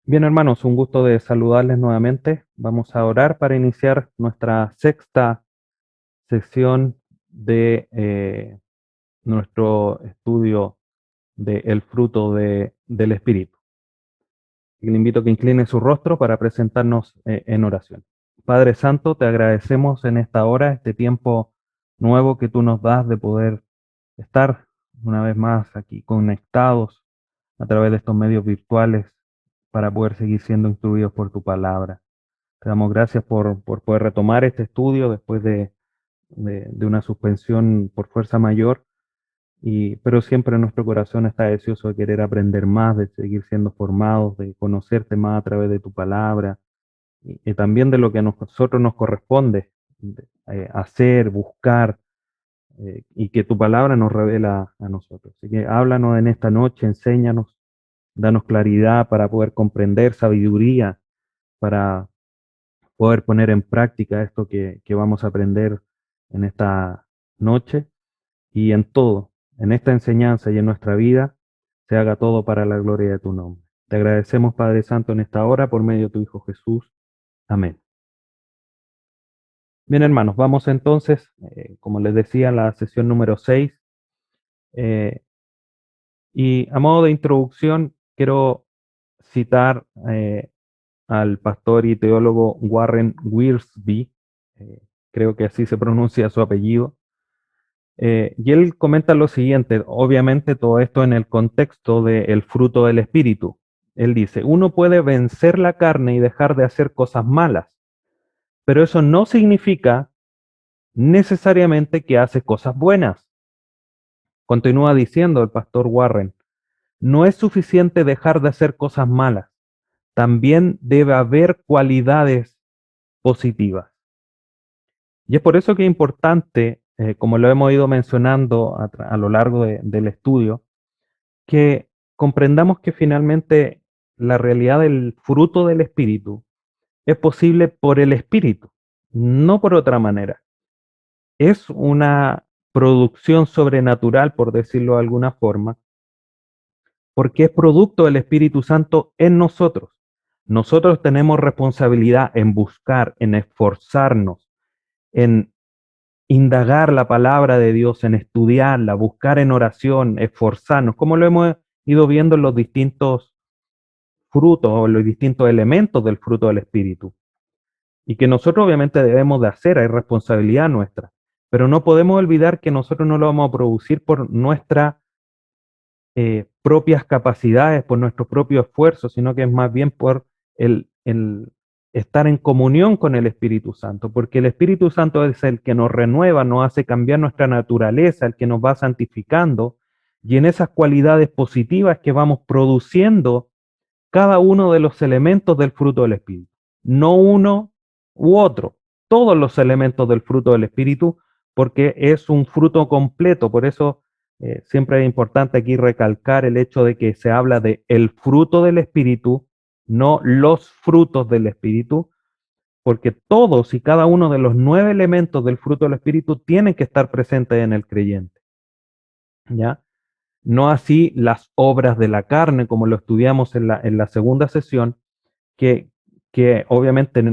Bien, hermanos, un gusto de saludarles nuevamente. Vamos a orar para iniciar nuestra sexta sección de nuestro estudio del fruto del Espíritu. Y le invito a que incline su rostro para presentarnos en oración. Padre Santo, te agradecemos en esta hora, este tiempo nuevo que tú nos das de poder estar una vez más aquí conectados a través de estos medios virtuales para poder seguir siendo instruidos por tu palabra. Te damos gracias por poder retomar este estudio después de una suspensión por fuerza mayor, pero siempre nuestro corazón está deseoso de querer aprender más, de seguir siendo formados, de conocerte más a través de tu palabra y también de lo que a nosotros nos corresponde hacer, buscar, y que tu palabra nos revela a nosotros. Así que háblanos en esta noche, enséñanos, danos claridad para poder comprender, sabiduría para poder poner en práctica esto que vamos a aprender en esta noche y en todo, en esta enseñanza y en nuestra vida, se haga todo para la gloria de tu nombre. Te agradecemos, Padre Santo, en esta hora por medio de tu Hijo Jesús. Amén. Bien, hermanos, vamos entonces, como les decía, a la sesión número 6. Y a modo de introducción, quiero citar al pastor y teólogo Warren Wiersbe, eh, creo que así se pronuncia su apellido, y él comenta lo siguiente, obviamente todo esto en el contexto del fruto del Espíritu. Él dice, uno puede vencer la carne y dejar de hacer cosas malas, pero eso no significa necesariamente que hace cosas buenas. Continúa diciendo el pastor Warren, no es suficiente dejar de hacer cosas malas, también debe haber cualidades positivas. Y es por eso que es importante, como lo hemos ido mencionando a lo largo del estudio, que comprendamos que finalmente la realidad del fruto del Espíritu es posible por el Espíritu, no por otra manera. Es una producción sobrenatural, por decirlo de alguna forma, porque es producto del Espíritu Santo en nosotros. Nosotros tenemos responsabilidad en buscar, en esforzarnos, en indagar la palabra de Dios, en estudiarla, buscar en oración, esforzarnos, como lo hemos ido viendo en los distintos frutos o los distintos elementos del fruto del Espíritu. Y que nosotros obviamente debemos de hacer, hay responsabilidad nuestra, pero no podemos olvidar que nosotros no lo vamos a producir por nuestras propias capacidades, por nuestro propio esfuerzo, sino que es más bien por el estar en comunión con el Espíritu Santo, porque el Espíritu Santo es el que nos renueva, nos hace cambiar nuestra naturaleza, el que nos va santificando, y en esas cualidades positivas que vamos produciendo cada uno de los elementos del fruto del Espíritu, no uno u otro, todos los elementos del fruto del Espíritu, porque es un fruto completo, por eso siempre es importante aquí recalcar el hecho de que se habla de el fruto del Espíritu, no los frutos del Espíritu, porque todos y cada uno de los 9 elementos del fruto del Espíritu tienen que estar presentes en el creyente, ¿ya? No así las obras de la carne, como lo estudiamos en la segunda sesión, que, que obviamente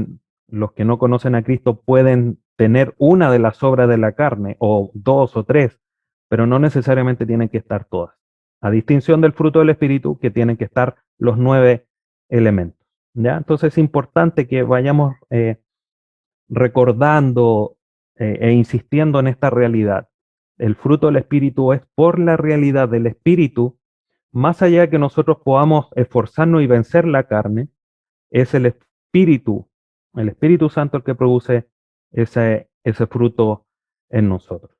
los que no conocen a Cristo pueden tener una de las obras de la carne, o dos o tres, pero no necesariamente tienen que estar todas. A distinción del fruto del Espíritu, que tienen que estar los 9 elementos. ¿Ya? Entonces es importante que vayamos recordando e insistiendo en esta realidad. El fruto del Espíritu es por la realidad del Espíritu, más allá de que nosotros podamos esforzarnos y vencer la carne, es el Espíritu Santo el que produce ese fruto en nosotros.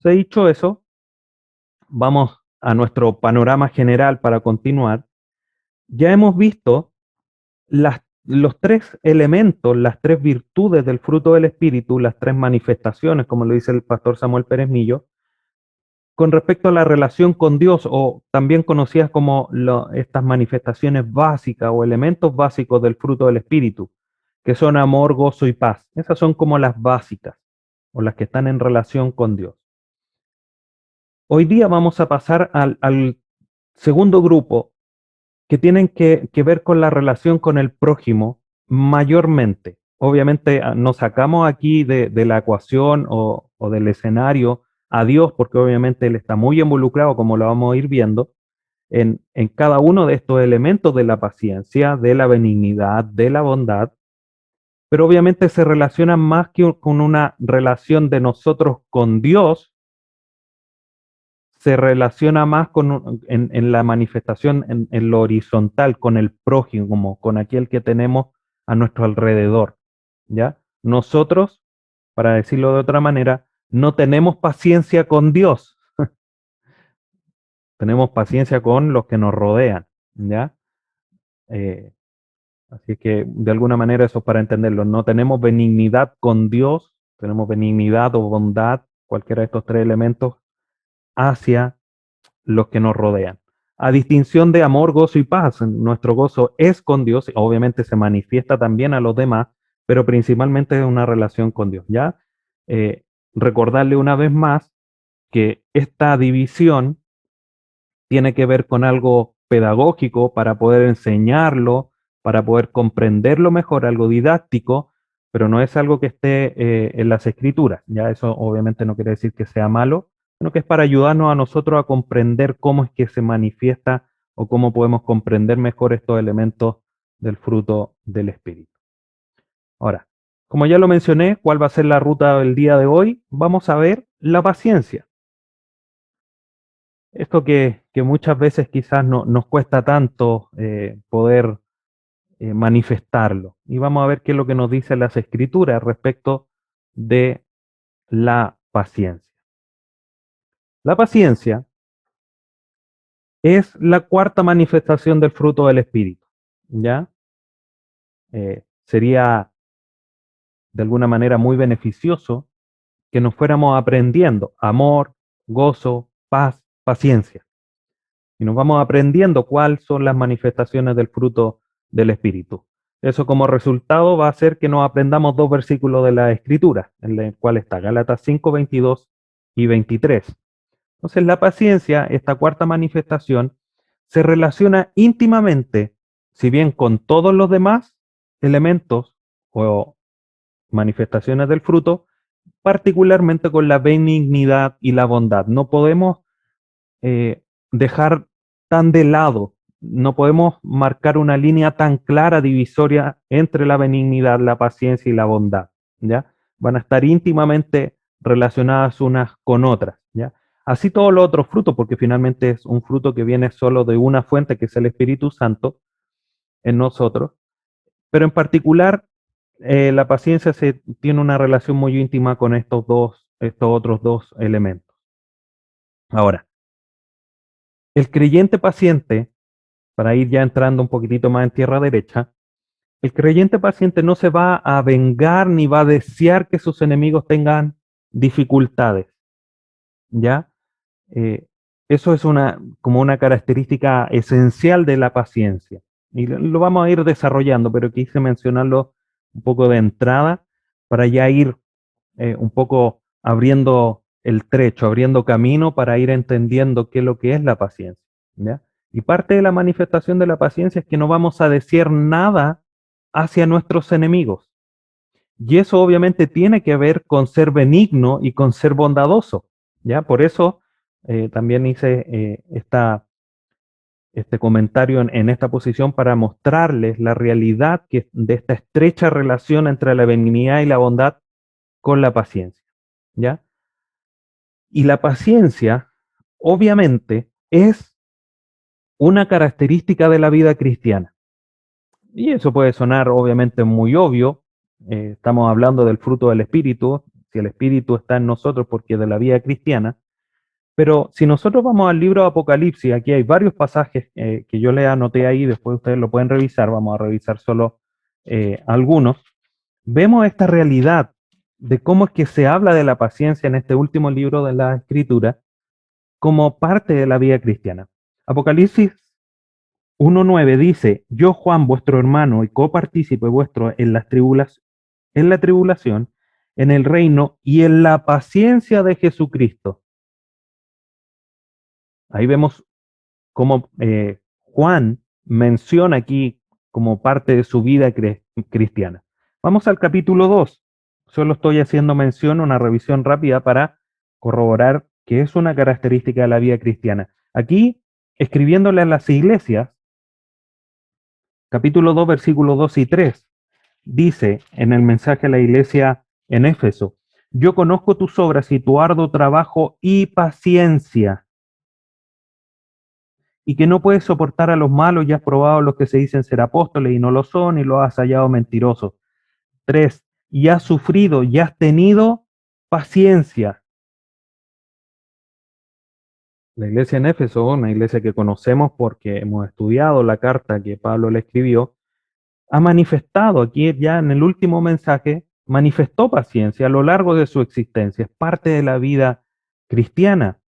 Entonces, dicho eso, vamos a nuestro panorama general para continuar. Ya hemos visto los 3 elementos, las 3 virtudes del fruto del Espíritu, las 3 manifestaciones, como lo dice el pastor Samuel Pérez Millo, con respecto a la relación con Dios, o también conocidas como estas manifestaciones básicas o elementos básicos del fruto del Espíritu, que son amor, gozo y paz. Esas son como las básicas, o las que están en relación con Dios. Hoy día vamos a pasar al segundo grupo, que tienen que ver con la relación con el prójimo mayormente. Obviamente nos sacamos aquí de la ecuación o del escenario a Dios, porque obviamente Él está muy involucrado, como lo vamos a ir viendo, en cada uno de estos elementos de la paciencia, de la benignidad, de la bondad, pero obviamente se relaciona más que con una relación de nosotros con Dios, se relaciona más en la manifestación en lo horizontal, con el prójimo, con aquel que tenemos a nuestro alrededor. ¿Ya? Nosotros, para decirlo de otra manera, no tenemos paciencia con Dios, tenemos paciencia con los que nos rodean. ¿Ya? Eh, Así que de alguna manera eso es para entenderlo. No tenemos benignidad con Dios, tenemos benignidad o bondad, cualquiera de estos tres elementos, hacia los que nos rodean. A distinción de amor, gozo y paz, nuestro gozo es con Dios, obviamente se manifiesta también a los demás, pero principalmente es una relación con Dios. ¿Ya? Recordarle una vez más que esta división tiene que ver con algo pedagógico para poder enseñarlo, para poder comprenderlo mejor, algo didáctico, pero no es algo que esté en las escrituras. Ya eso obviamente no quiere decir que sea malo, sino que es para ayudarnos a nosotros a comprender cómo es que se manifiesta o cómo podemos comprender mejor estos elementos del fruto del Espíritu. Ahora, como ya lo mencioné, ¿cuál va a ser la ruta del día de hoy? Vamos a ver la paciencia. Esto que muchas veces quizás no, nos cuesta tanto poder manifestarlo. Y vamos a ver qué es lo que nos dicen las escrituras respecto de la paciencia. La paciencia es la cuarta manifestación del fruto del Espíritu. ¿Ya? Sería de alguna manera muy beneficioso que nos fuéramos aprendiendo amor, gozo, paz, paciencia. Y nos vamos aprendiendo cuáles son las manifestaciones del fruto del Espíritu. Eso como resultado va a hacer que nos aprendamos dos versículos de la Escritura, en el cual está Gálatas 5, 22 y 23. Entonces la paciencia, esta cuarta manifestación, se relaciona íntimamente, si bien con todos los demás elementos o manifestaciones del fruto, particularmente con la benignidad y la bondad. No podemos dejar tan de lado, no podemos marcar una línea tan clara divisoria entre la benignidad, la paciencia y la bondad, ¿ya? Van a estar íntimamente relacionadas unas con otras, ¿ya? Así todos los otros frutos, porque finalmente es un fruto que viene solo de una fuente, que es el Espíritu Santo en nosotros, pero en particular la paciencia tiene una relación muy íntima con estos otros dos elementos. Ahora, el creyente paciente, para ir ya entrando un poquitito más en tierra derecha, el creyente paciente no se va a vengar ni va a desear que sus enemigos tengan dificultades, ¿ya? Eh, Eso es como una característica esencial de la paciencia. Y lo vamos a ir desarrollando, pero quise mencionarlo un poco de entrada para ya ir un poco abriendo el trecho, abriendo camino para ir entendiendo qué es lo que es la paciencia, ¿ya? Y parte de la manifestación de la paciencia es que no vamos a decir nada hacia nuestros enemigos. Y eso obviamente tiene que ver con ser benigno y con ser bondadoso, ¿ya? Por eso también hice este comentario en esta posición para mostrarles la realidad de esta estrecha relación entre la benignidad y la bondad con la paciencia, ¿ya? Y la paciencia, obviamente, es una característica de la vida cristiana. Y eso puede sonar, obviamente, muy obvio. Estamos hablando del fruto del Espíritu, si el Espíritu está en nosotros porque es de la vida cristiana. Pero si nosotros vamos al libro de Apocalipsis, aquí hay varios pasajes que yo les anoté ahí, después ustedes lo pueden revisar, vamos a revisar solo algunos. Vemos esta realidad de cómo es que se habla de la paciencia en este último libro de la Escritura como parte de la vida cristiana. Apocalipsis 1:9 dice, yo Juan, vuestro hermano y copartícipe vuestro en en la tribulación, en el reino y en la paciencia de Jesucristo. Ahí vemos cómo Juan menciona aquí como parte de su vida cristiana. Vamos al capítulo 2. Solo estoy haciendo mención, una revisión rápida para corroborar que es una característica de la vida cristiana. Aquí, escribiéndole a las iglesias, capítulo 2, versículos 2 y 3, dice en el mensaje a la iglesia en Éfeso: yo conozco tus obras y tu arduo trabajo y paciencia, y que no puedes soportar a los malos y has probado a los que se dicen ser apóstoles y no lo son y los has hallado mentirosos. 3. Y has sufrido y has tenido paciencia. La iglesia en Éfeso, una iglesia que conocemos porque hemos estudiado la carta que Pablo le escribió, ha manifestado aquí ya en el último mensaje, manifestó paciencia a lo largo de su existencia, es parte de la vida cristiana.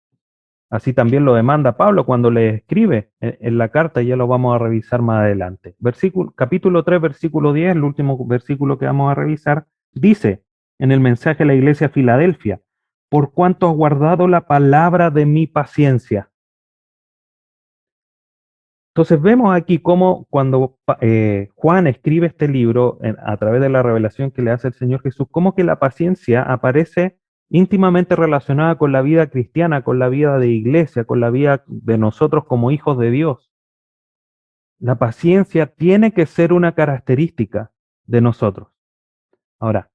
Así también lo demanda Pablo cuando le escribe en la carta, ya lo vamos a revisar más adelante. Capítulo 3, versículo 10, el último versículo que vamos a revisar, dice en el mensaje a la iglesia de Filadelfia: por cuanto has guardado la palabra de mi paciencia. Entonces vemos aquí cómo cuando Juan escribe este libro a través de la revelación que le hace el Señor Jesús, cómo que la paciencia aparece íntimamente relacionada con la vida cristiana, con la vida de iglesia, con la vida de nosotros como hijos de Dios. La paciencia tiene que ser una característica de nosotros. Ahora,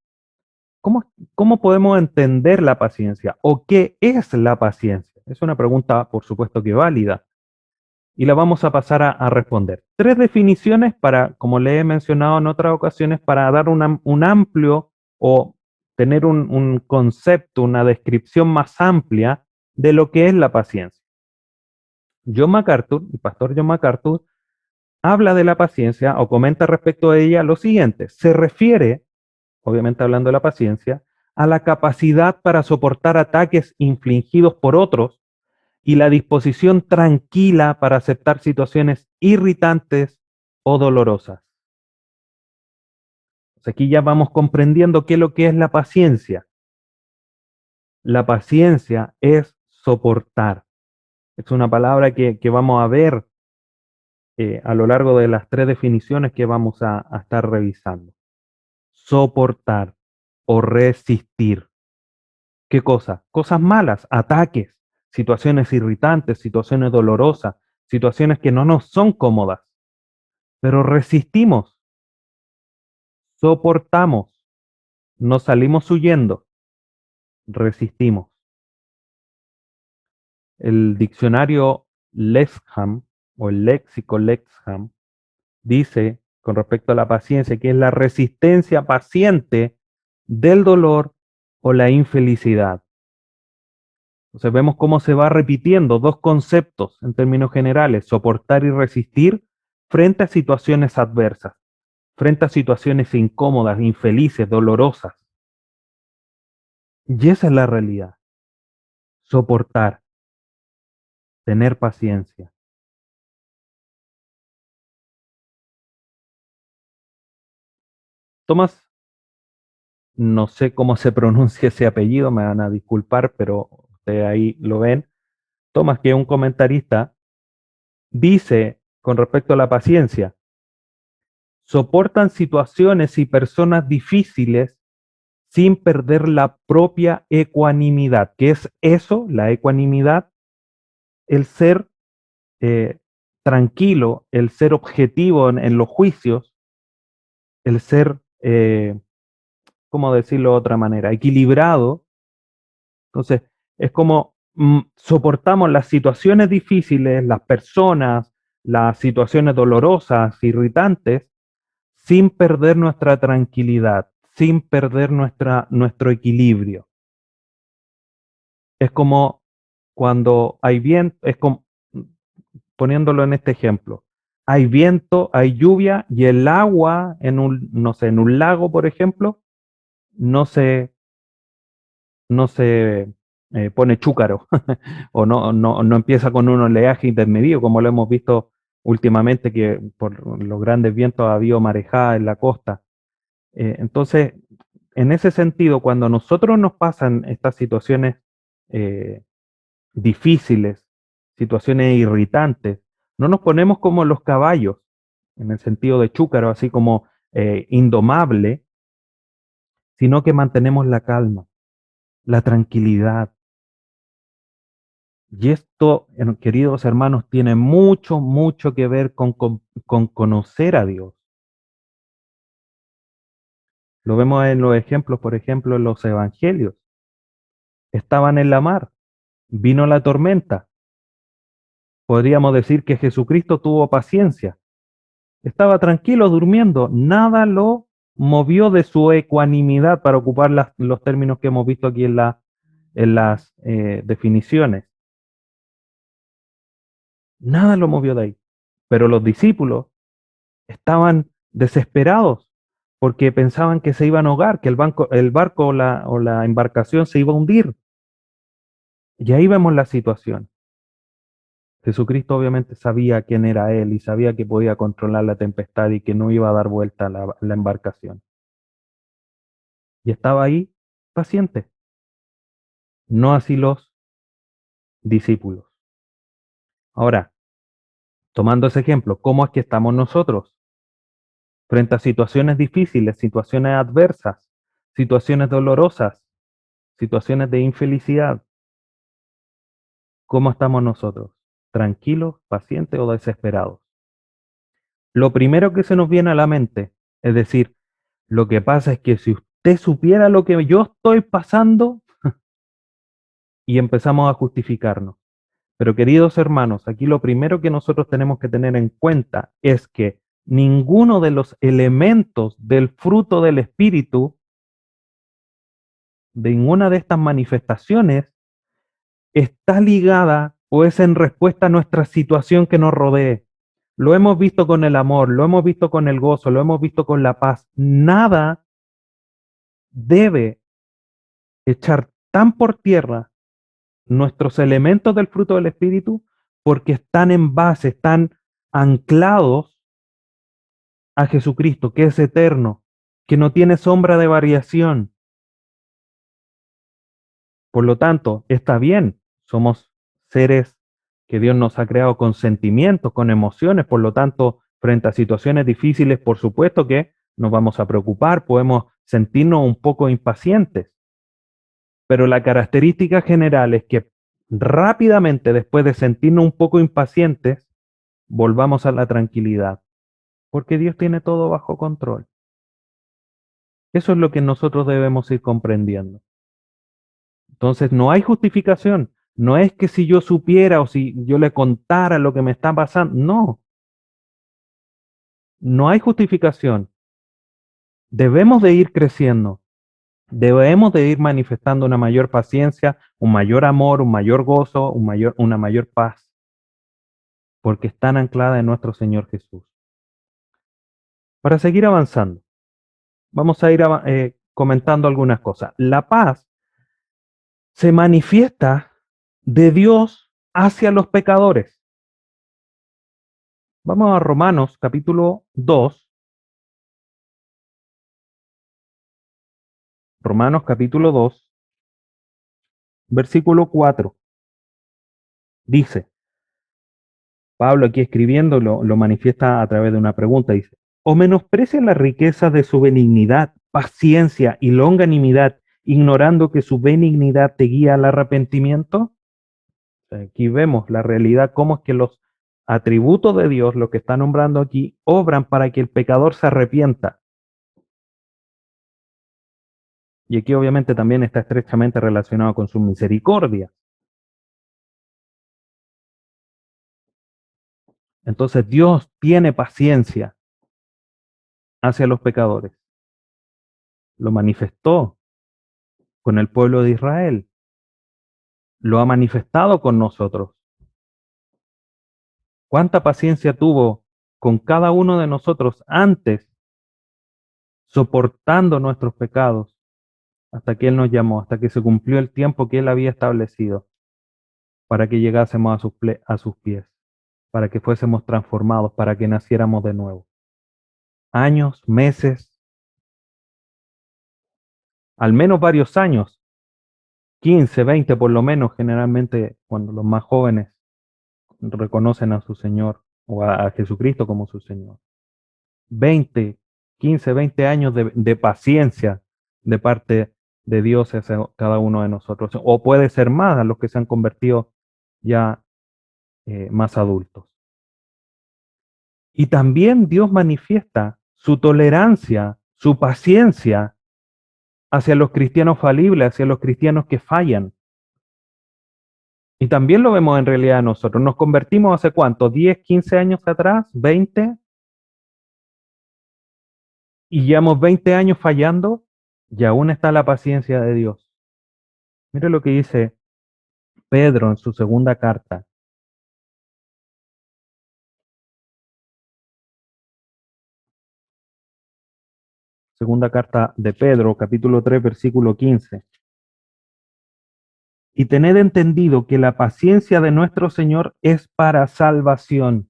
¿cómo podemos entender la paciencia? ¿O qué es la paciencia? Es una pregunta, por supuesto, que válida. Y la vamos a pasar a responder. Tres definiciones para, como le he mencionado en otras ocasiones, para dar un amplio o tener un concepto, una descripción más amplia de lo que es la paciencia. John MacArthur, el pastor John MacArthur, habla de la paciencia o comenta respecto a ella lo siguiente: se refiere, obviamente hablando de la paciencia, a la capacidad para soportar ataques infligidos por otros y la disposición tranquila para aceptar situaciones irritantes o dolorosas. Aquí ya vamos comprendiendo qué es lo que es la paciencia. La paciencia es soportar. Es una palabra que vamos a ver a lo largo de las tres definiciones que vamos a estar revisando. Soportar o resistir. ¿Qué cosa? Cosas malas, ataques, situaciones irritantes, situaciones dolorosas, situaciones que no nos son cómodas, pero resistimos, soportamos, no salimos huyendo, resistimos. El diccionario Lexham o el léxico Lexham dice con respecto a la paciencia que es la resistencia paciente del dolor o la infelicidad. Entonces vemos cómo se va repitiendo dos conceptos en términos generales: soportar y resistir frente a situaciones adversas, frente a situaciones incómodas, infelices, dolorosas. Y esa es la realidad: soportar, tener paciencia. Tomás, no sé cómo se pronuncia ese apellido, me van a disculpar, pero ustedes ahí lo ven. Tomás, que es un comentarista, dice con respecto a la paciencia: soportan situaciones y personas difíciles sin perder la propia ecuanimidad. ¿Qué es eso? La ecuanimidad, el ser eh, tranquilo, el ser objetivo en los juicios, el ser, ¿cómo decirlo de otra manera? Equilibrado. Entonces, es como soportamos las situaciones difíciles, las personas, las situaciones dolorosas, irritantes, sin perder nuestra tranquilidad, sin perder nuestro equilibrio. Es como cuando hay viento, es como, poniéndolo en este ejemplo, hay viento, hay lluvia y el agua en un, no sé, en un lago, por ejemplo, no se, no se pone chúcaro o no empieza con un oleaje intermedio, como lo hemos visto últimamente, que por los grandes vientos ha habido marejada en la costa. Entonces, en ese sentido, cuando a nosotros nos pasan estas situaciones eh, difíciles, situaciones irritantes, No nos ponemos como los caballos, en el sentido de chúcaro, así como indomable, sino que mantenemos la calma, la tranquilidad. Y esto, queridos hermanos, tiene mucho, mucho que ver con conocer a Dios. Lo vemos en los ejemplos, por ejemplo, en los evangelios. Estaban en la mar, vino la tormenta. Podríamos decir que Jesucristo tuvo paciencia. Estaba tranquilo durmiendo, nada lo movió de su ecuanimidad, para ocupar los términos que hemos visto aquí en las definiciones. Nada lo movió de ahí. Pero los discípulos estaban desesperados porque pensaban que se iban a ahogar, que el barco o la embarcación se iba a hundir. Y ahí vemos la situación. Jesucristo obviamente sabía quién era Él y sabía que podía controlar la tempestad y que no iba a dar vuelta la embarcación. Y estaba ahí paciente, no así los discípulos. Ahora, tomando ese ejemplo, ¿cómo es que estamos nosotros frente a situaciones difíciles, situaciones adversas, situaciones dolorosas, situaciones de infelicidad? ¿Cómo estamos nosotros? ¿Tranquilos, pacientes o desesperados? Lo primero que se nos viene a la mente es decir, lo que pasa es que si usted supiera lo que yo estoy pasando, y empezamos a justificarnos. Pero queridos hermanos, aquí lo primero que nosotros tenemos que tener en cuenta es que ninguno de los elementos del fruto del Espíritu, de ninguna de estas manifestaciones, está ligada o es en respuesta a nuestra situación que nos rodee. Lo hemos visto con el amor, lo hemos visto con el gozo, lo hemos visto con la paz. Nada debe echar tan por tierra nuestros elementos del fruto del Espíritu, porque están en base, están anclados a Jesucristo, que es eterno, que no tiene sombra de variación. Por lo tanto, está bien, somos seres que Dios nos ha creado con sentimientos, con emociones, por lo tanto, frente a situaciones difíciles, por supuesto que nos vamos a preocupar, podemos sentirnos un poco impacientes, pero la característica general es que rápidamente, después de sentirnos un poco impacientes, volvamos a la tranquilidad, porque Dios tiene todo bajo control. Eso es lo que nosotros debemos ir comprendiendo. Entonces, no hay justificación. No es que si yo supiera o si yo le contara lo que me está pasando. No, no hay justificación. Debemos de ir creciendo. Debemos de ir manifestando una mayor paciencia, un mayor amor, un mayor gozo, una mayor paz, porque están ancladas en nuestro Señor Jesús. Para seguir avanzando, vamos a ir comentando algunas cosas. La paz se manifiesta de Dios hacia los pecadores. Vamos a Romanos capítulo 2. Romanos capítulo 2, versículo 4. Dice, Pablo aquí escribiendo lo manifiesta a través de una pregunta. Dice, ¿o menosprecia la riqueza de su benignidad, paciencia y longanimidad, ignorando que su benignidad te guía al arrepentimiento? Aquí vemos la realidad, cómo es que los atributos de Dios, lo que está nombrando aquí, obran para que el pecador se arrepienta. Y aquí obviamente también está estrechamente relacionado con su misericordia. Entonces Dios tiene paciencia hacia los pecadores. Lo manifestó con el pueblo de Israel. Lo ha manifestado con nosotros. ¿Cuánta paciencia tuvo con cada uno de nosotros antes, soportando nuestros pecados, hasta que Él nos llamó, hasta que se cumplió el tiempo que Él había establecido para que llegásemos a sus pies, para que fuésemos transformados, para que naciéramos de nuevo? Años, meses, al menos varios años, 15, 20 por lo menos, generalmente cuando los más jóvenes reconocen a su Señor o a Jesucristo como su Señor. 20, 15, 20 años de paciencia de parte de Dios hacia cada uno de nosotros. O puede ser más a los que se han convertido ya más adultos. Y también Dios manifiesta su tolerancia, su paciencia hacia los cristianos falibles, hacia los cristianos que fallan. Y también lo vemos en realidad nosotros. Nos convertimos hace cuánto, 10, 15 años atrás, 20, y llevamos 20 años fallando, y aún está la paciencia de Dios. Mire lo que dice Pedro en su segunda carta. Segunda carta de Pedro, capítulo 3, versículo 15. Y tened entendido que la paciencia de nuestro Señor es para salvación,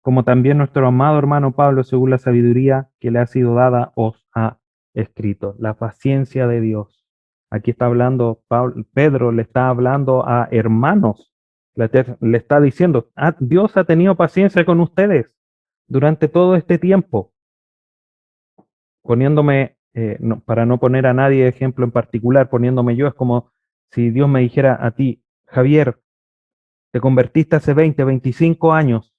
como también nuestro amado hermano Pablo, según la sabiduría que le ha sido dada, os ha escrito. La paciencia de Dios. Aquí está hablando, Pedro le está hablando a hermanos, le está diciendo, Dios ha tenido paciencia con ustedes durante todo este tiempo, poniéndome, para no poner a nadie de ejemplo en particular, poniéndome yo, es como si Dios me dijera a ti, Javier, te convertiste hace 20, 25 años,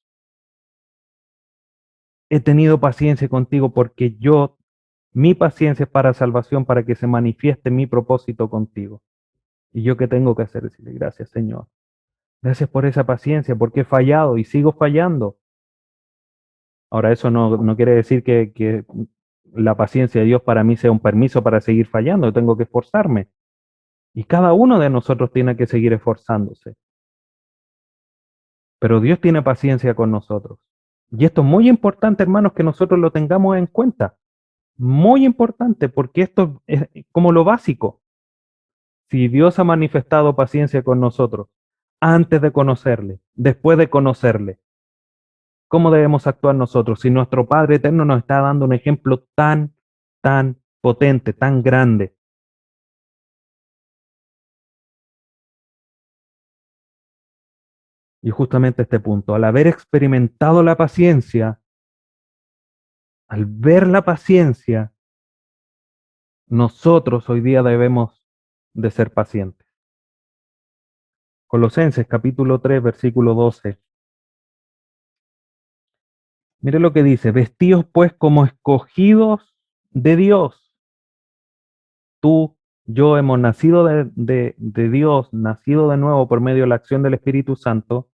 he tenido paciencia contigo porque mi paciencia es para salvación, para que se manifieste mi propósito contigo. ¿Y yo qué tengo que hacer? Decirle gracias, Señor. Gracias por esa paciencia, porque he fallado y sigo fallando. Ahora, eso no quiere decir que la paciencia de Dios para mí sea un permiso para seguir fallando. Yo tengo que esforzarme. Y cada uno de nosotros tiene que seguir esforzándose. Pero Dios tiene paciencia con nosotros. Y esto es muy importante, hermanos, que nosotros lo tengamos en cuenta. Muy importante, porque esto es como lo básico. Si Dios ha manifestado paciencia con nosotros antes de conocerle, después de conocerle, ¿cómo debemos actuar nosotros si nuestro Padre Eterno nos está dando un ejemplo tan potente, tan grande? Y justamente este punto, al haber experimentado la paciencia, al ver la paciencia, nosotros hoy día debemos de ser pacientes. Colosenses capítulo 3, versículo 12. Mire lo que dice, vestíos pues como escogidos de Dios. Tú, yo hemos nacido de Dios, nacido de nuevo por medio de la acción del Espíritu Santo,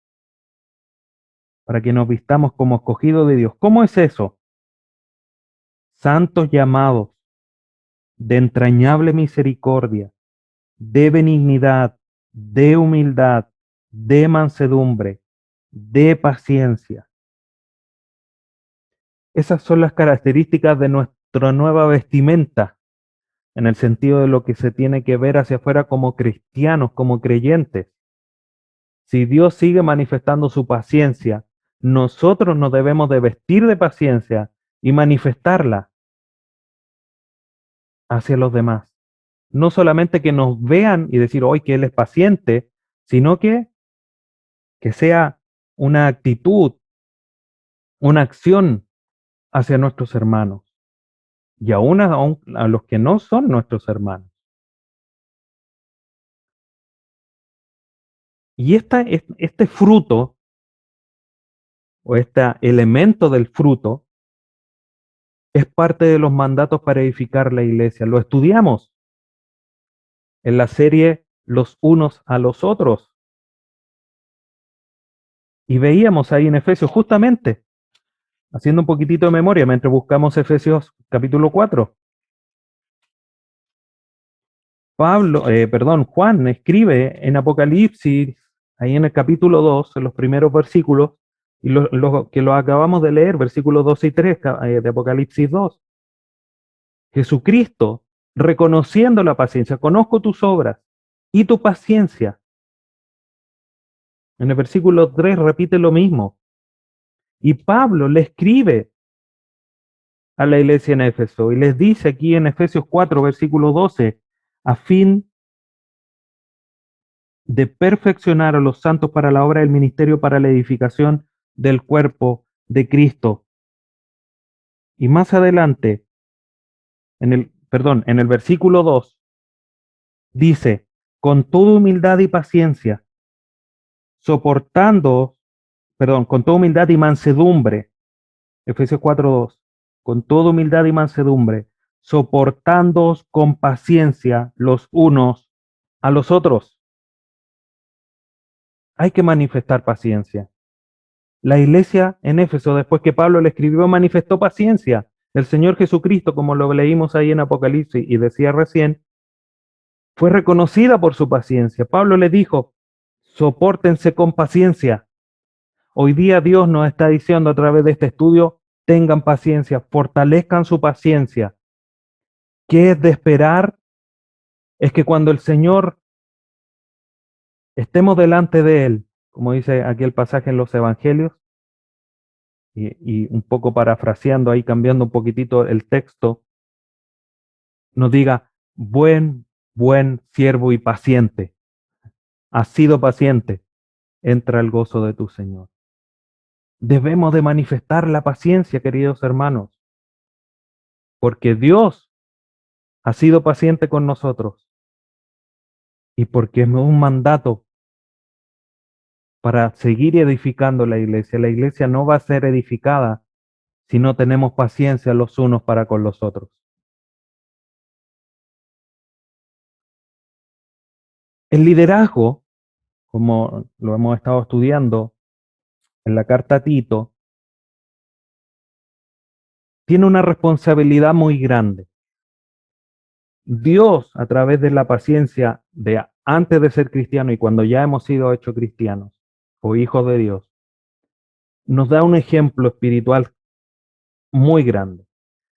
para que nos vistamos como escogidos de Dios. ¿Cómo es eso? Santos llamados, de entrañable misericordia, de benignidad, de humildad, de mansedumbre, de paciencia. Esas son las características de nuestra nueva vestimenta, en el sentido de lo que se tiene que ver hacia afuera como cristianos, como creyentes. Si Dios sigue manifestando su paciencia, nosotros nos debemos de vestir de paciencia y manifestarla hacia los demás. No solamente que nos vean y decir hoy que Él es paciente, sino que sea una actitud, una acción hacia nuestros hermanos y aún a los que no son nuestros hermanos. Y este fruto o este elemento del fruto es parte de los mandatos para edificar la iglesia. Lo estudiamos en la serie Los unos a los otros. Y veíamos ahí en Efesios justamente, haciendo un poquitito de memoria mientras buscamos Efesios capítulo 4. Juan escribe en Apocalipsis, ahí en el capítulo 2, en los primeros versículos, y que lo acabamos de leer, versículos 2 y 3 de Apocalipsis 2. Jesucristo, reconociendo la paciencia, conozco tus obras y tu paciencia. En el versículo 3 repite lo mismo. Y Pablo le escribe a la iglesia en Éfeso y les dice aquí en Efesios 4, versículo 12, a fin de perfeccionar a los santos para la obra del ministerio, para la edificación del cuerpo de Cristo. Y más adelante, en el versículo 2, dice, con toda humildad y paciencia, soportando, con toda humildad y mansedumbre, Efesios 4:2, con toda humildad y mansedumbre, soportándoos con paciencia los unos a los otros. Hay que manifestar paciencia. La iglesia en Éfeso, después que Pablo le escribió, manifestó paciencia. El Señor Jesucristo, como lo leímos ahí en Apocalipsis y decía recién, fue reconocida por su paciencia. Pablo le dijo, sopórtense con paciencia. Hoy día Dios nos está diciendo a través de este estudio, tengan paciencia, fortalezcan su paciencia. ¿Qué es de esperar? Es que cuando el Señor estemos delante de Él, como dice aquí el pasaje en los Evangelios, y un poco parafraseando ahí, cambiando un poquitito el texto, nos diga, buen siervo y paciente, has sido paciente, entra el gozo de tu Señor. Debemos de manifestar la paciencia, queridos hermanos, porque Dios ha sido paciente con nosotros y porque es un mandato para seguir edificando la iglesia. La iglesia no va a ser edificada si no tenemos paciencia los unos para con los otros. El liderazgo, como lo hemos estado estudiando en la carta a Tito, tiene una responsabilidad muy grande. Dios, a través de la paciencia de antes de ser cristiano y cuando ya hemos sido hechos cristianos o hijos de Dios, nos da un ejemplo espiritual muy grande.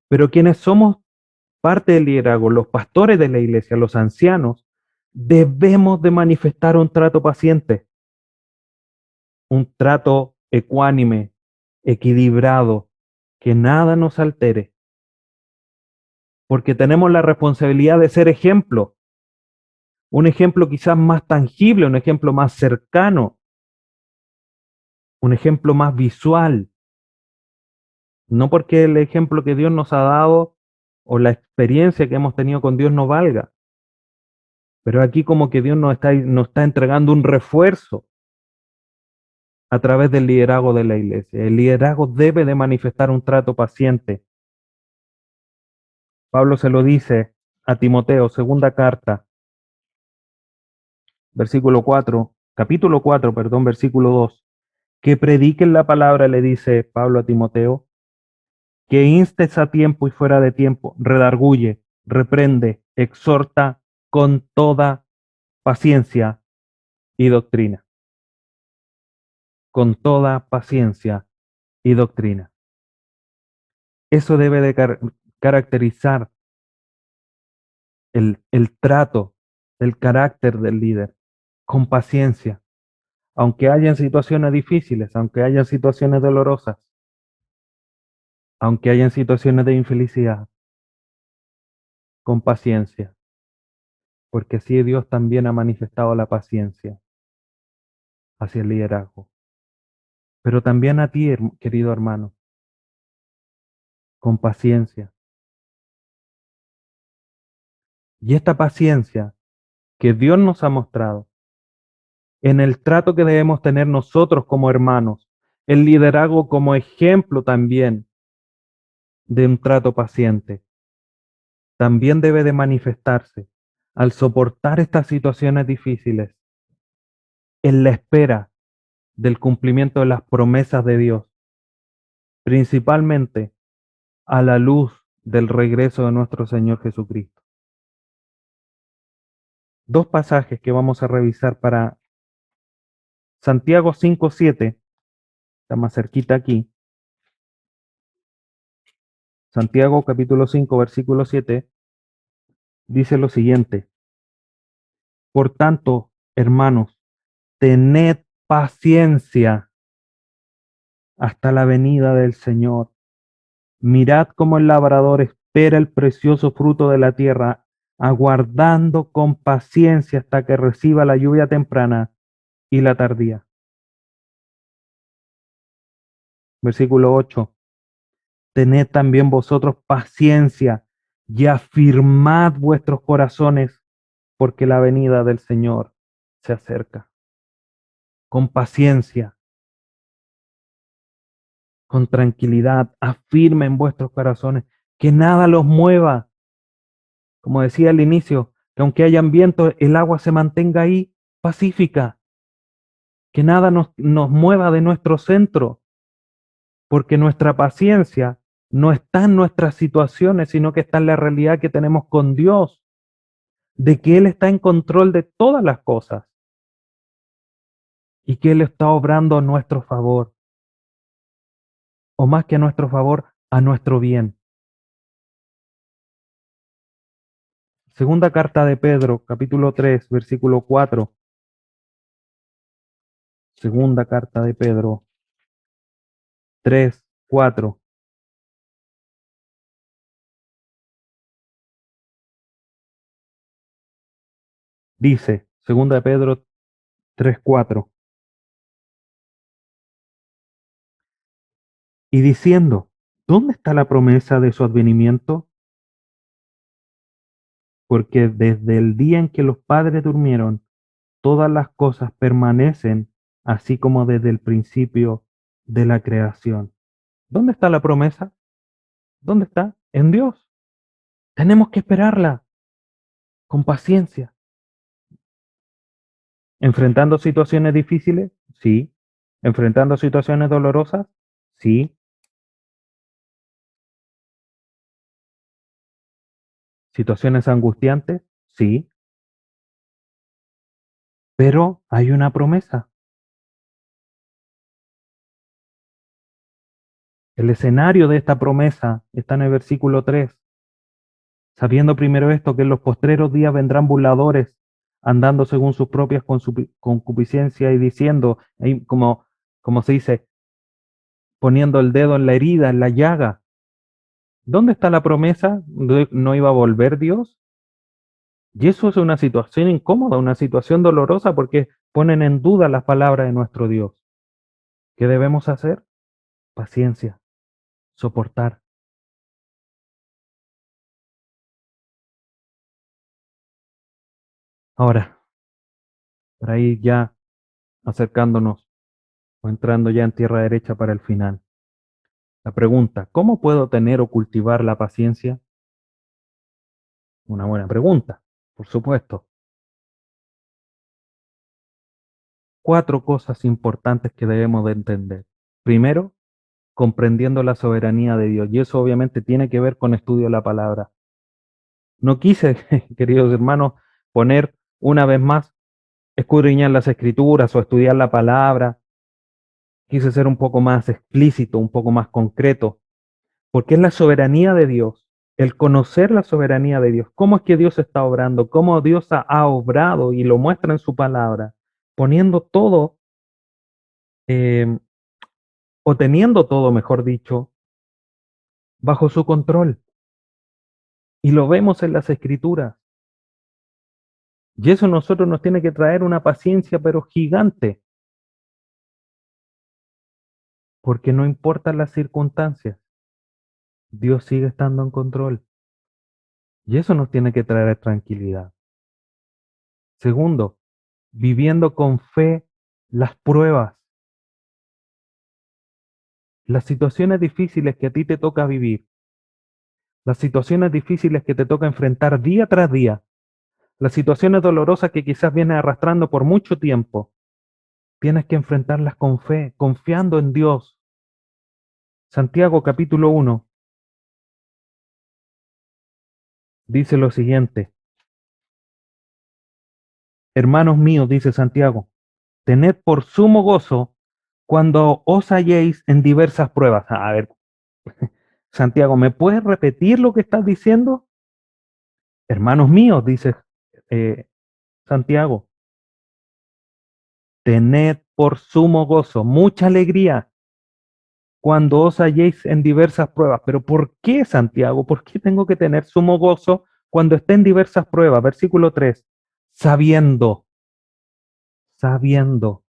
Pero quienes somos parte del liderazgo, los pastores de la iglesia, los ancianos, debemos de manifestar un trato paciente, un trato ecuánime, equilibrado, que nada nos altere, porque tenemos la responsabilidad de ser ejemplo, un ejemplo quizás más tangible, un ejemplo más cercano, un ejemplo más visual, no porque el ejemplo que Dios nos ha dado o la experiencia que hemos tenido con Dios no valga, pero aquí como que Dios nos está entregando un refuerzo a través del liderazgo de la iglesia. El liderazgo debe de manifestar un trato paciente. Pablo se lo dice a Timoteo, segunda carta, versículo 4, capítulo 4, perdón, versículo 2, que prediquen la palabra, le dice Pablo a Timoteo, que instes a tiempo y fuera de tiempo, redarguye, reprende, exhorta con toda paciencia y doctrina. Con toda paciencia y doctrina. Eso debe de caracterizar el trato, el carácter del líder, con paciencia, aunque hayan situaciones difíciles, aunque hayan situaciones dolorosas, aunque hayan situaciones de infelicidad, con paciencia, porque así Dios también ha manifestado la paciencia hacia el liderazgo. Pero también a ti, querido hermano, con paciencia. Y esta paciencia que Dios nos ha mostrado en el trato que debemos tener nosotros como hermanos, el liderazgo como ejemplo también de un trato paciente, también debe de manifestarse al soportar estas situaciones difíciles en la espera del cumplimiento de las promesas de Dios, principalmente a la luz del regreso de nuestro Señor Jesucristo. Dos pasajes que vamos a revisar para Santiago 5:7, está más cerquita aquí. Santiago capítulo 5, versículo 7, dice lo siguiente: por tanto, hermanos, tened paciencia hasta la venida del Señor. Mirad cómo el labrador espera el precioso fruto de la tierra, aguardando con paciencia hasta que reciba la lluvia temprana y la tardía. Versículo 8. Tened también vosotros paciencia y afirmad vuestros corazones, porque la venida del Señor se acerca. Con paciencia, con tranquilidad, afirmen vuestros corazones, que nada los mueva. Como decía al inicio, que aunque hayan vientos, el agua se mantenga ahí pacífica, que nada nos mueva de nuestro centro, porque nuestra paciencia no está en nuestras situaciones, sino que está en la realidad que tenemos con Dios, de que Él está en control de todas las cosas y que Él está obrando a nuestro favor, o más que a nuestro favor, a nuestro bien. Segunda carta de Pedro, capítulo 3, versículo 4. Segunda carta de Pedro 3, 4. Dice, segunda de Pedro 3, 4. Y diciendo, ¿dónde está la promesa de su advenimiento? Porque desde el día en que los padres durmieron, todas las cosas permanecen así como desde el principio de la creación. ¿Dónde está la promesa? ¿Dónde está? En Dios. Tenemos que esperarla con paciencia. ¿Enfrentando situaciones difíciles? Sí. ¿Enfrentando situaciones dolorosas? Sí. ¿Situaciones angustiantes? Sí. Pero hay una promesa. El escenario de esta promesa está en el versículo 3. Sabiendo primero esto, que en los postreros días vendrán burladores, andando según sus propias concupiscencias y diciendo, ahí como se dice, poniendo el dedo en la herida, en la llaga. ¿Dónde está la promesa? ¿No iba a volver Dios? Y eso es una situación incómoda, una situación dolorosa porque ponen en duda las palabras de nuestro Dios. ¿Qué debemos hacer? Paciencia, soportar. Ahora, para ir ya acercándonos o entrando ya en tierra derecha para el final. La pregunta, ¿cómo puedo tener o cultivar la paciencia? Una buena pregunta, por supuesto. Cuatro cosas importantes que debemos de entender. Primero, comprendiendo la soberanía de Dios. Y eso obviamente tiene que ver con estudio de la palabra. No quise, queridos hermanos, poner una vez más, escudriñar las escrituras o estudiar la palabra. Quise ser un poco más explícito, un poco más concreto, porque es la soberanía de Dios, el conocer la soberanía de Dios, cómo es que Dios está obrando, cómo Dios ha obrado y lo muestra en su palabra, poniendo todo, eh, o teniendo todo, mejor dicho, bajo su control. Y lo vemos en las escrituras. Y eso a nosotros nos tiene que traer una paciencia, pero gigante, porque no importan las circunstancias, Dios sigue estando en control. Y eso nos tiene que traer tranquilidad. Segundo, viviendo con fe las pruebas, las situaciones difíciles que a ti te toca vivir, las situaciones difíciles que te toca enfrentar día tras día, las situaciones dolorosas que quizás vienes arrastrando por mucho tiempo, tienes que enfrentarlas con fe, confiando en Dios. Santiago capítulo 1 dice lo siguiente: hermanos míos, dice Santiago, tened por sumo gozo cuando os halléis en diversas pruebas. A ver, Santiago, ¿me puedes repetir lo que estás diciendo? Hermanos míos, dice eh, Santiago, tened por sumo gozo, mucha alegría cuando os halléis en diversas pruebas. Pero ¿por qué, Santiago? ¿Por qué tengo que tener sumo gozo cuando estén diversas pruebas, versículo 3, sabiendo, sabiendo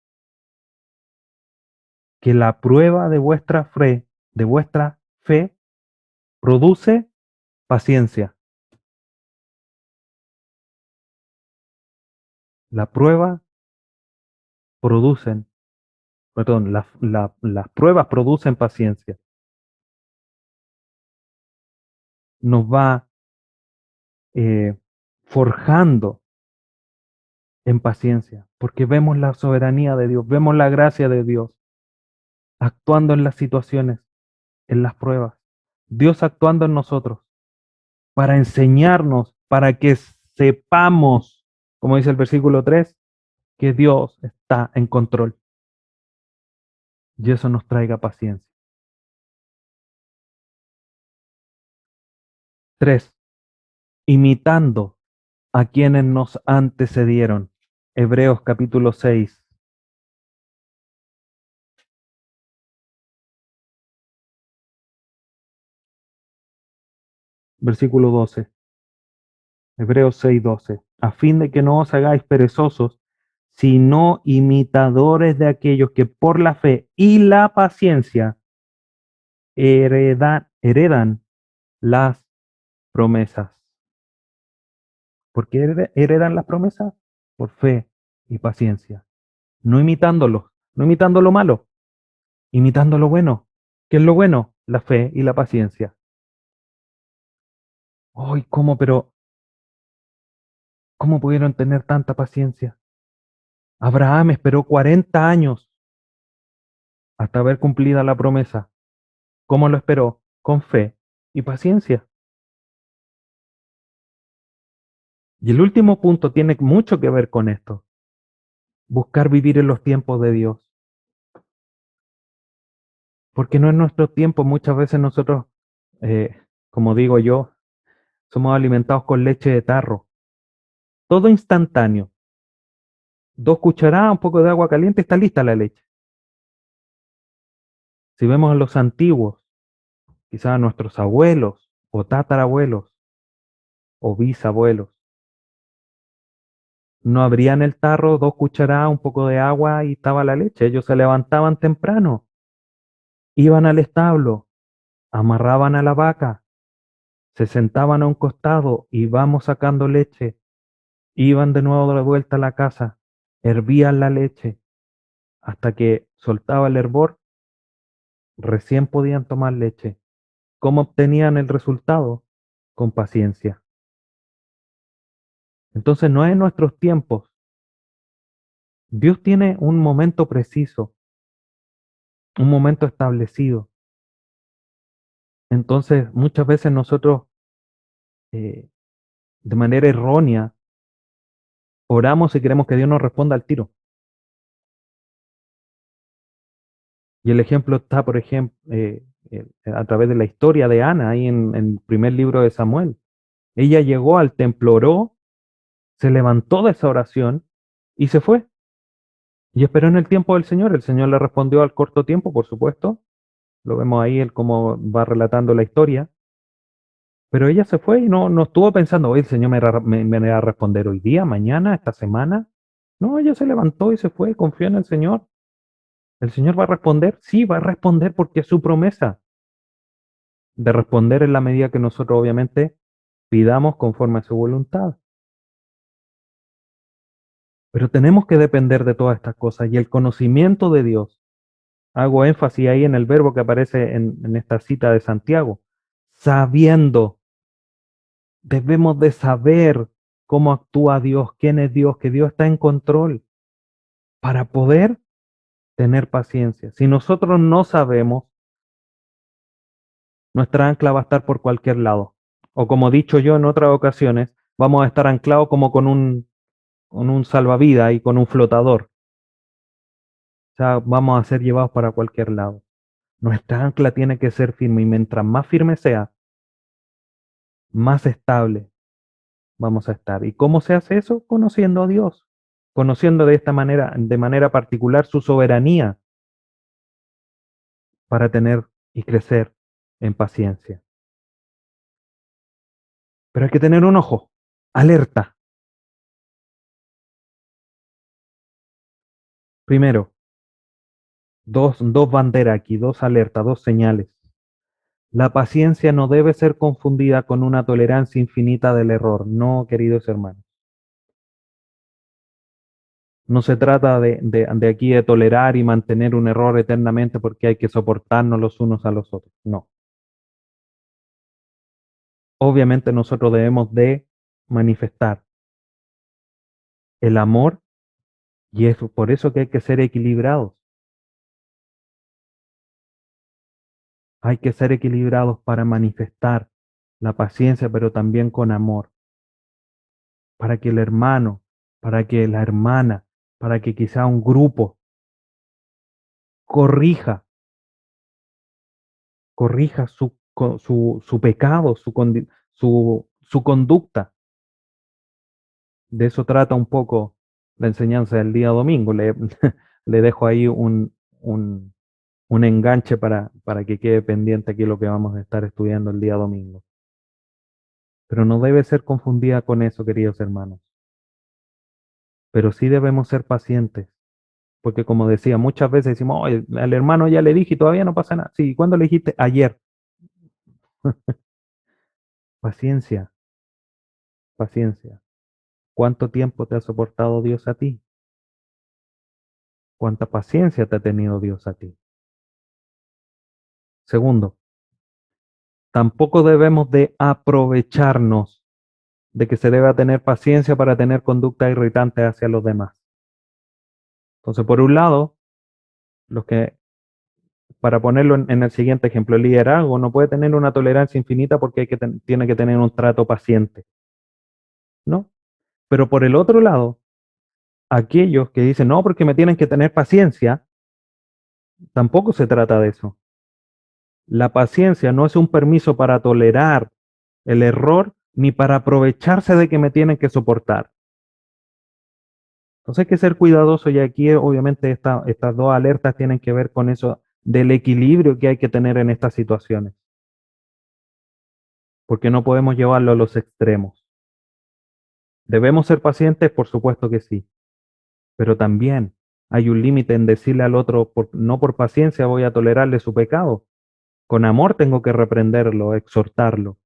que la prueba de vuestra fe produce paciencia. La prueba producen, perdón, las pruebas producen paciencia. Nos va forjando en paciencia, porque vemos la soberanía de Dios, vemos la gracia de Dios actuando en las situaciones, en las pruebas. Dios actuando en nosotros para enseñarnos, para que sepamos, como dice el versículo 3, que Dios está en control y eso nos traiga paciencia. 3, imitando a quienes nos antecedieron. Hebreos capítulo 6, versículo 12. Hebreos 6:12. A fin de que no os hagáis perezosos, sino imitadores de aquellos que por la fe y la paciencia heredan las promesas. ¿Por qué heredan las promesas? Por fe y paciencia. No imitándolos, no imitando lo malo, imitando lo bueno. ¿Qué es lo bueno? La fe y la paciencia. ¡Ay, cómo, pero cómo pudieron tener tanta paciencia! Abraham esperó 40 años hasta ver cumplida la promesa. ¿Cómo lo esperó? Con fe y paciencia. Y el último punto tiene mucho que ver con esto. Buscar vivir en los tiempos de Dios. Porque no es nuestro tiempo. Muchas veces nosotros, eh, como digo yo, somos alimentados con leche de tarro. Todo instantáneo. 2 cucharadas, un poco de agua caliente, está lista la leche. Si vemos a los antiguos, quizás a nuestros abuelos o tatarabuelos o bisabuelos, no abrían el tarro, 2 cucharadas, un poco de agua y estaba la leche. Ellos se levantaban temprano, iban al establo, amarraban a la vaca, se sentaban a un costado y vamos sacando leche. Iban de nuevo de vuelta a la casa, hervían la leche hasta que soltaba el hervor, recién podían tomar leche. ¿Cómo obtenían el resultado? Con paciencia. Entonces no es en nuestros tiempos. Dios tiene un momento preciso, un momento establecido. Entonces muchas veces nosotros eh, de manera errónea oramos y queremos que Dios nos responda al tiro. Y el ejemplo está, por ejemplo, a través de la historia de Ana, ahí en el primer libro de Samuel. Ella llegó al templo, oró, se levantó de esa oración y se fue. Y esperó en el tiempo del Señor. El Señor le respondió al corto tiempo, por supuesto. Lo vemos ahí, él cómo va relatando la historia. Pero ella se fue y no estuvo pensando, oye, el Señor me va a responder hoy día, mañana, esta semana. No, ella se levantó y se fue, confió en el Señor. ¿El Señor va a responder? Sí, va a responder porque es su promesa de responder en la medida que nosotros obviamente pidamos conforme a su voluntad. Pero tenemos que depender de todas estas cosas y el conocimiento de Dios. Hago énfasis ahí en el verbo que aparece en esta cita de Santiago. Sabiendo, debemos de saber cómo actúa Dios, quién es Dios, que Dios está en control para poder tener paciencia. Si nosotros no sabemos, nuestra ancla va a estar por cualquier lado. O como he dicho yo en otras ocasiones, vamos a estar anclados como con un salvavidas y con un flotador. O sea, vamos a ser llevados para cualquier lado. Nuestra ancla tiene que ser firme y mientras más firme sea, más estable vamos a estar. ¿Y cómo se hace eso? Conociendo a Dios, conociendo de esta manera, de manera particular su soberanía para tener y crecer en paciencia. Pero hay que tener un ojo, alerta. Primero, dos banderas aquí, dos alertas, dos señales. La paciencia no debe ser confundida con una tolerancia infinita del error. No, queridos hermanos. No se trata de aquí de tolerar y mantener un error eternamente porque hay que soportarnos los unos a los otros. No. Obviamente nosotros debemos de manifestar el amor y es por eso que hay que ser equilibrados. Hay que ser equilibrados para manifestar la paciencia, pero también con amor, para que el hermano, para que la hermana, para que quizá un grupo corrija, corrija su pecado, su conducta. De eso trata un poco la enseñanza del día domingo. Le dejo ahí un enganche para que quede pendiente aquí lo que vamos a estar estudiando el día domingo. Pero no debe ser confundida con eso, queridos hermanos. Pero sí debemos ser pacientes, porque como decía, muchas veces decimos, oye, al hermano ya le dije y todavía no pasa nada. Sí, ¿cuándo le dijiste? Ayer. Paciencia, paciencia. ¿Cuánto tiempo te ha soportado Dios a ti? ¿Cuánta paciencia te ha tenido Dios a ti? Segundo, tampoco debemos de aprovecharnos de que se deba tener paciencia para tener conducta irritante hacia los demás. Entonces, por un lado, los que, para ponerlo en el siguiente ejemplo, el liderazgo no puede tener una tolerancia infinita porque tiene que tener un trato paciente, ¿no? Pero por el otro lado, aquellos que dicen, no, porque me tienen que tener paciencia, tampoco se trata de eso. La paciencia no es un permiso para tolerar el error ni para aprovecharse de que me tienen que soportar. Entonces hay que ser cuidadoso y aquí obviamente estas dos alertas tienen que ver con eso del equilibrio que hay que tener en estas situaciones, porque no podemos llevarlo a los extremos. ¿Debemos ser pacientes? Por supuesto que sí, pero también hay un límite en decirle al otro, no por paciencia voy a tolerarle su pecado, con amor tengo que reprenderlo, exhortarlo.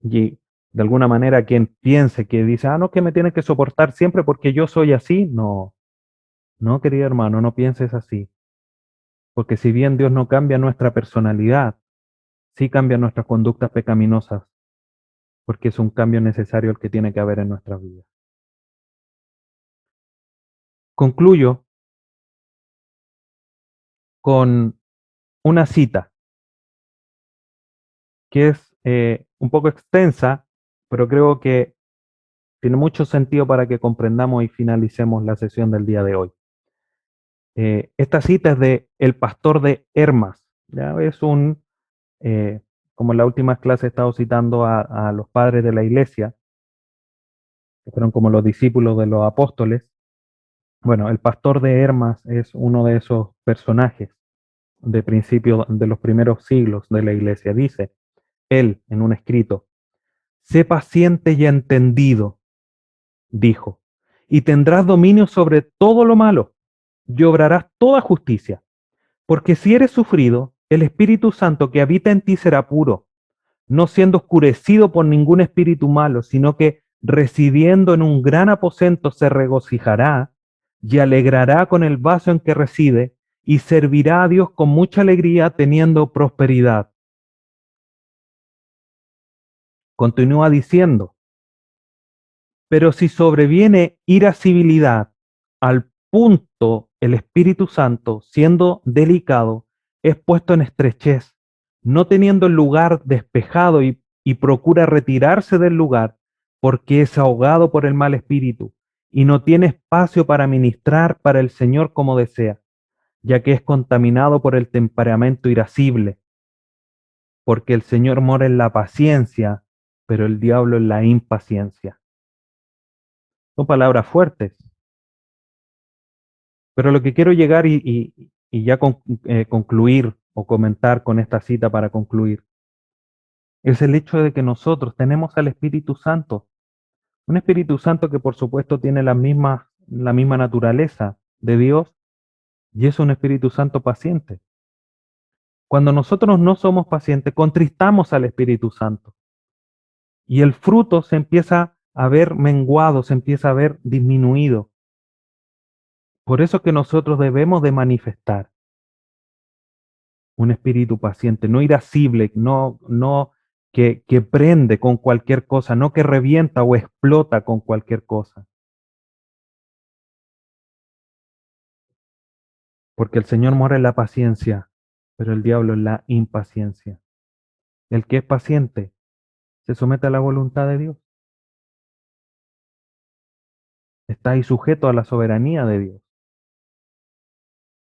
Y de alguna manera quien piense que dice, ah, no, que me tiene que soportar siempre porque yo soy así, no, no, querido hermano, no pienses así. Porque si bien Dios no cambia nuestra personalidad, sí cambia nuestras conductas pecaminosas, porque es un cambio necesario el que tiene que haber en nuestras vidas. Concluyo con una cita que es un poco extensa, pero creo que tiene mucho sentido para que comprendamos y finalicemos la sesión del día de hoy. Esta cita es de el pastor de Hermas. ¿Ya? Es como en las últimas clases he estado citando a los padres de la iglesia, que fueron como los discípulos de los apóstoles. Bueno, el pastor de Hermas es uno de esos personajes de principio de los primeros siglos de la iglesia. Dice él en un escrito, sé paciente y entendido, dijo, y tendrás dominio sobre todo lo malo y obrarás toda justicia, porque si eres sufrido, el Espíritu Santo que habita en ti será puro, no siendo oscurecido por ningún espíritu malo, sino que residiendo en un gran aposento se regocijará y alegrará con el vaso en que reside y servirá a Dios con mucha alegría teniendo prosperidad. Continúa diciendo, pero si sobreviene irascibilidad al punto el Espíritu Santo, siendo delicado, es puesto en estrechez, no teniendo el lugar despejado y procura retirarse del lugar porque es ahogado por el mal espíritu y no tiene espacio para ministrar para el Señor como desea, ya que es contaminado por el temperamento irascible, porque el Señor mora en la paciencia, pero el diablo en la impaciencia. Son palabras fuertes, pero lo que quiero llegar y ya concluir o comentar con esta cita para concluir, Es el hecho de que nosotros tenemos al Espíritu Santo, un Espíritu Santo que por supuesto tiene la misma naturaleza de Dios y es un Espíritu Santo paciente. Cuando nosotros no somos pacientes, contristamos al Espíritu Santo y el fruto se empieza a ver menguado, se empieza a ver disminuido. Por eso que nosotros debemos de manifestar un espíritu paciente, no irascible, no que prende con cualquier cosa, no que revienta o explota con cualquier cosa. Porque el Señor mora en la paciencia, pero el diablo en la impaciencia. El que es paciente se somete a la voluntad de Dios, está ahí sujeto a la soberanía de Dios,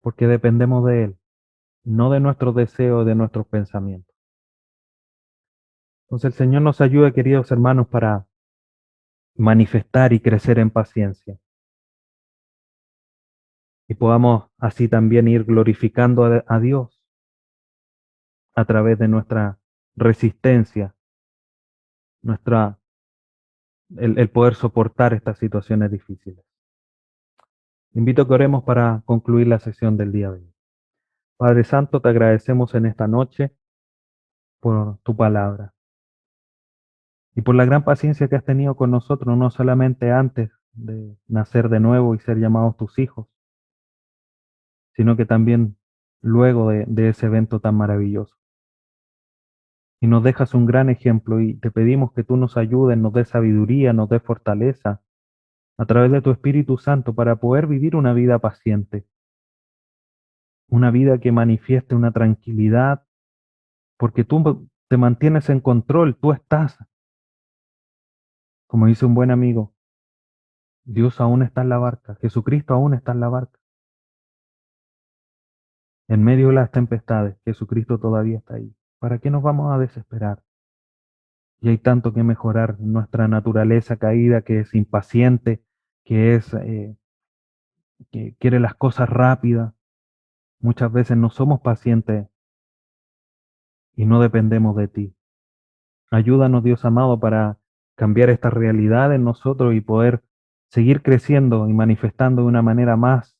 porque dependemos de Él, no de nuestros deseos, de nuestros pensamientos. Entonces el Señor nos ayude, queridos hermanos, para manifestar y crecer en paciencia. Y podamos así también ir glorificando a Dios a través de nuestra resistencia, nuestra, el poder soportar estas situaciones difíciles. Invito a que oremos para concluir la sesión del día de hoy. Padre Santo, te agradecemos en esta noche por tu palabra y por la gran paciencia que has tenido con nosotros, no solamente antes de nacer de nuevo y ser llamados tus hijos, sino que también luego de ese evento tan maravilloso. Y nos dejas un gran ejemplo y te pedimos que tú nos ayudes, nos des sabiduría, nos des fortaleza a través de tu Espíritu Santo para poder vivir una vida paciente, una vida que manifieste una tranquilidad, porque tú te mantienes en control, tú estás, como dice un buen amigo, Dios aún está en la barca, Jesucristo aún está en la barca. En medio de las tempestades, Jesucristo todavía está ahí. ¿Para qué nos vamos a desesperar? Y hay tanto que mejorar en nuestra naturaleza caída que es impaciente, que quiere las cosas rápidas. Muchas veces no somos pacientes y no dependemos de ti. Ayúdanos, Dios amado, para cambiar esta realidad en nosotros y poder seguir creciendo y manifestando de una manera más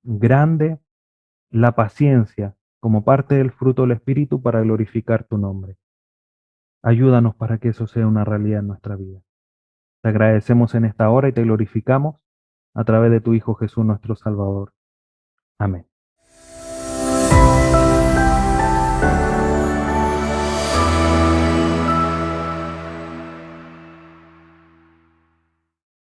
grande la paciencia como parte del fruto del Espíritu para glorificar tu nombre. Ayúdanos para que eso sea una realidad en nuestra vida. Te agradecemos en esta hora y te glorificamos a través de tu Hijo Jesús nuestro Salvador. Amén.